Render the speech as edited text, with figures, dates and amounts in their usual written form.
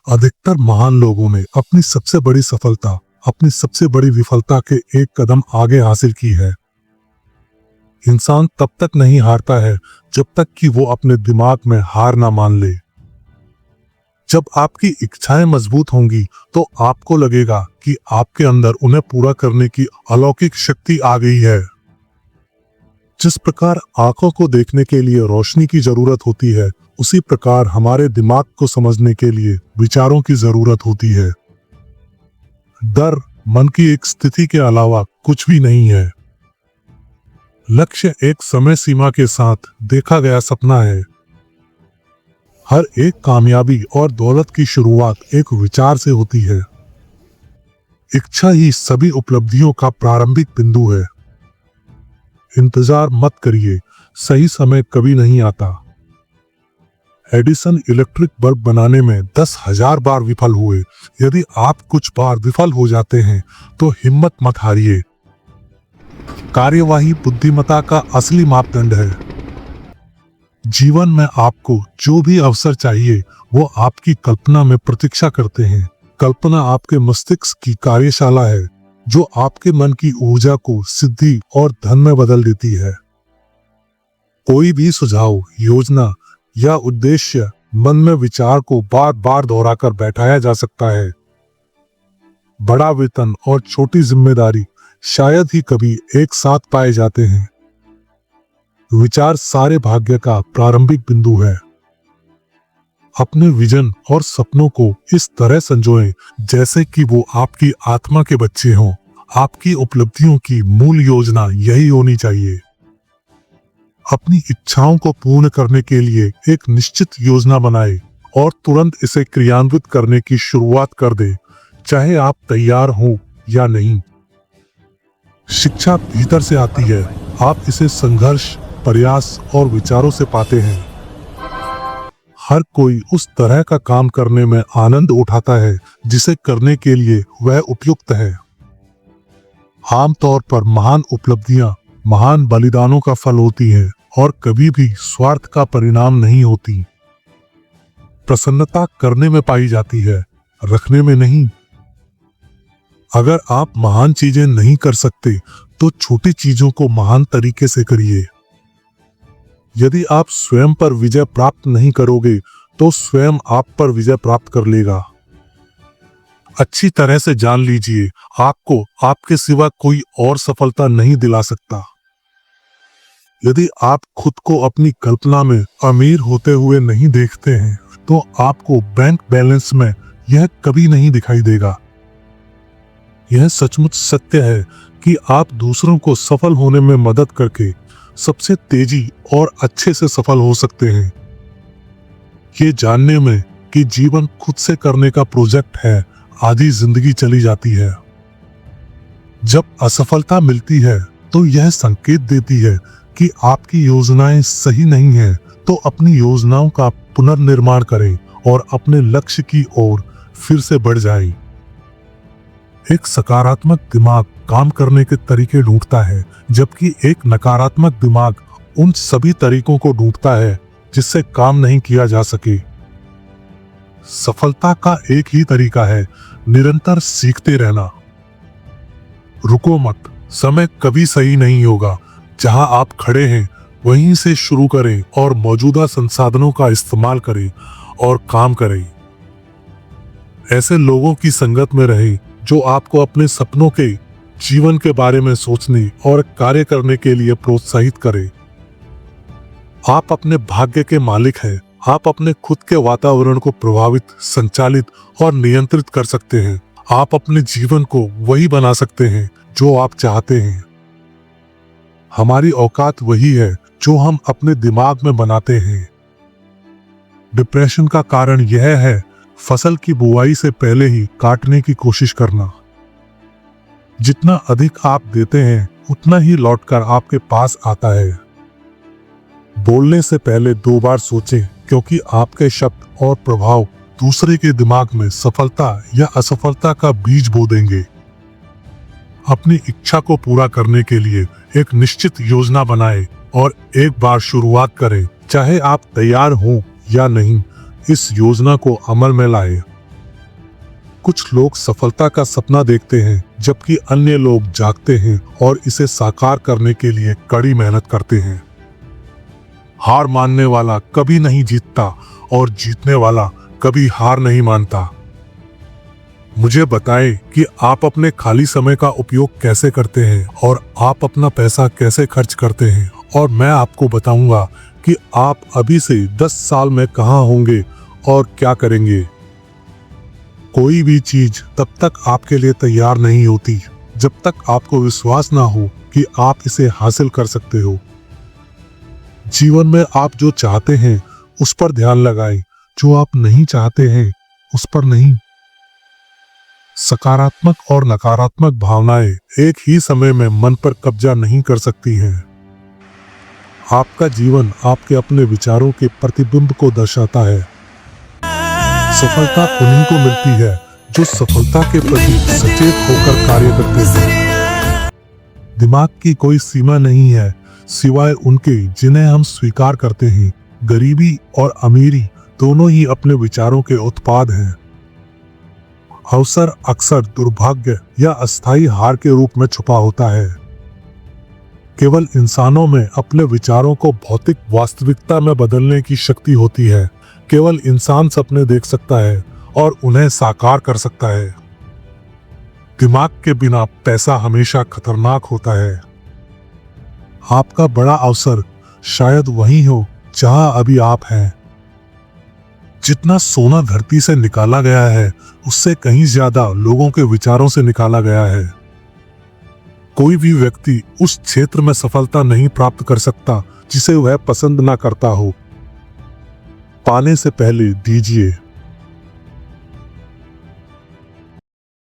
अधिकतर महान लोगों ने अपनी सबसे बड़ी सफलता अपनी सबसे बड़ी विफलता के एक कदम आगे हासिल की है। इंसान तब तक नहीं हारता है जब तक कि वो अपने दिमाग में हार ना मान ले। जब आपकी इच्छाएं मजबूत होंगी तो आपको लगेगा कि आपके अंदर उन्हें पूरा करने की अलौकिक शक्ति आ गई है। जिस प्रकार आंखों को देखने के लिए रोशनी की जरूरत होती है, उसी प्रकार हमारे दिमाग को समझने के लिए विचारों की जरूरत होती है। डर मन की एक स्थिति के अलावा कुछ भी नहीं है। लक्ष्य एक समय सीमा के साथ देखा गया सपना है। हर एक कामयाबी और दौलत की शुरुआत एक विचार से होती है। इच्छा ही सभी उपलब्धियों का प्रारंभिक बिंदु है। इंतजार मत करिए, सही समय कभी नहीं आता। एडिसन इलेक्ट्रिक बल्ब बनाने में 10,000 बार विफल हुए। यदि आप कुछ बार विफल हो जाते हैं तो हिम्मत मत हारिए। कार्यवाही बुद्धिमत्ता का असली मापदंड है। जीवन में आपको जो भी अवसर चाहिए वो आपकी कल्पना में प्रतीक्षा करते हैं। कल्पना आपके मस्तिष्क की कार्यशाला है जो आपके मन की ऊर्जा को सिद्धि और धन में बदल देती है। कोई भी सुझाव, योजना या उद्देश्य मन में विचार को बार बार दोहराकर बैठाया जा सकता है। बड़ा वेतन और छोटी जिम्मेदारी शायद ही कभी एक साथ पाए जाते हैं। विचार सारे भाग्य का प्रारंभिक बिंदु है। अपने विजन और सपनों को इस तरह संजोएं जैसे कि वो आपकी आत्मा के बच्चे हों। आपकी उपलब्धियों की मूल योजना यही होनी चाहिए। अपनी इच्छाओं को पूर्ण करने के लिए एक निश्चित योजना बनाएं और तुरंत इसे क्रियान्वित करने की शुरुआत कर दें, चाहे आप तैयार हों या नहीं। शिक्षा भीतर से आती है। आप इसे संघर्ष, प्रयास और विचारों से पाते हैं। हर कोई उस तरह का काम करने में आनंद उठाता है जिसे करने के लिए वह उपयुक्त है। आमतौर पर महान उपलब्धियां महान बलिदानों का फल होती हैं और कभी भी स्वार्थ का परिणाम नहीं होती। प्रसन्नता करने में पाई जाती है, रखने में नहीं। अगर आप महान चीजें नहीं कर सकते तो छोटी चीजों को महान तरीके से करिए। यदि आप स्वयं पर विजय प्राप्त नहीं करोगे तो स्वयं आप पर विजय प्राप्त कर लेगा। अच्छी तरह से जान लीजिए, आपको आपके सिवा कोई और सफलता नहीं दिला सकता। यदि आप खुद को अपनी कल्पना में अमीर होते हुए नहीं देखते हैं तो आपको बैंक बैलेंस में यह कभी नहीं दिखाई देगा। यह सचमुच सत्य है कि आप दूसरों को सफल होने में मदद करके सबसे तेजी और अच्छे से सफल हो सकते हैं। ये जानने में कि जीवन खुद से करने का प्रोजेक्ट है, आधी जिंदगी चली जाती है। जब असफलता मिलती है तो यह संकेत देती है कि आपकी योजनाएं सही नहीं हैं, तो अपनी योजनाओं का पुनर्निर्माण करें और अपने लक्ष्य की ओर फिर से बढ़ जाएं। एक सकारात्मक दिमाग काम करने के तरीके ढूंढता है, जबकि एक नकारात्मक दिमाग उन सभी तरीकों को ढूंढता है जिससे काम नहीं किया जा सके। सफलता का एक ही तरीका है, निरंतर सीखते रहना। रुको मत, समय कभी सही नहीं होगा। जहां आप खड़े हैं वहीं से शुरू करें और मौजूदा संसाधनों का इस्तेमाल करें और काम करें। ऐसे लोगों की संगत में रहें जो आपको अपने सपनों के जीवन के बारे में सोचने और कार्य करने के लिए प्रोत्साहित करें। आप अपने भाग्य के मालिक हैं। आप अपने खुद के वातावरण को प्रभावित, संचालित और नियंत्रित कर सकते हैं। आप अपने जीवन को वही बना सकते हैं जो आप चाहते हैं। हमारी औकात वही है जो हम अपने दिमाग में बनाते हैं। डिप्रेशन का कारण यह है फसल की बुआई से पहले ही काटने की कोशिश करना। जितना अधिक आप देते हैं उतना ही लौटकर आपके पास आता है। बोलने से पहले 2 बार सोचें, क्योंकि आपके शब्द और प्रभाव दूसरे के दिमाग में सफलता या असफलता का बीज बो देंगे। अपनी इच्छा को पूरा करने के लिए एक निश्चित योजना बनाएं और एक बार शुरुआत करें। चाहे आप तैयार हों या नहीं, इस योजना को अमल में लाएं। कुछ लोग सफलता का सपना देखते हैं जबकि अन्य लोग जागते हैं और इसे साकार करने के लिए कड़ी मेहनत करते हैं। हार मानने वाला कभी नहीं जीतता और जीतने वाला कभी हार नहीं मानता। मुझे बताएं कि आप अपने खाली समय का उपयोग कैसे करते हैं और आप अपना पैसा कैसे खर्च करते हैं, और मैं आपको बताऊंगा कि आप अभी से 10 साल में कहां होंगे और क्या करेंगे। कोई भी चीज तब तक आपके लिए तैयार नहीं होती जब तक आपको विश्वास ना हो कि आप इसे हासिल कर सकते हो। जीवन में आप जो चाहते हैं उस पर ध्यान लगाएं, जो आप नहीं चाहते हैं उस पर नहीं। सकारात्मक और नकारात्मक भावनाएं एक ही समय में मन पर कब्जा नहीं कर सकती हैं। आपका जीवन आपके अपने विचारों के प्रतिबिंब को दर्शाता है। सफलता उन्हीं को मिलती है जो सफलता के प्रति सचेत होकर कार्य करते हैं। दिमाग की कोई सीमा नहीं है सिवाय उनके जिन्हें हम स्वीकार करते हैं। गरीबी और अमीरी दोनों ही अपने विचारों के उत्पाद हैं। अवसर अक्सर दुर्भाग्य या अस्थायी हार के रूप में छुपा होता है। केवल इंसानों में अपने विचारों को भौतिक वास्तविकता में बदलने की शक्ति होती है। केवल इंसान सपने देख सकता है और उन्हें साकार कर सकता है। दिमाग के बिना पैसा हमेशा खतरनाक होता है। आपका बड़ा अवसर शायद वही हो जहां अभी आप हैं। जितना सोना धरती से निकाला गया है उससे कहीं ज्यादा लोगों के विचारों से निकाला गया है। कोई भी व्यक्ति उस क्षेत्र में सफलता नहीं प्राप्त कर सकता जिसे वह पसंद ना करता हो। पाने से पहले दीजिए।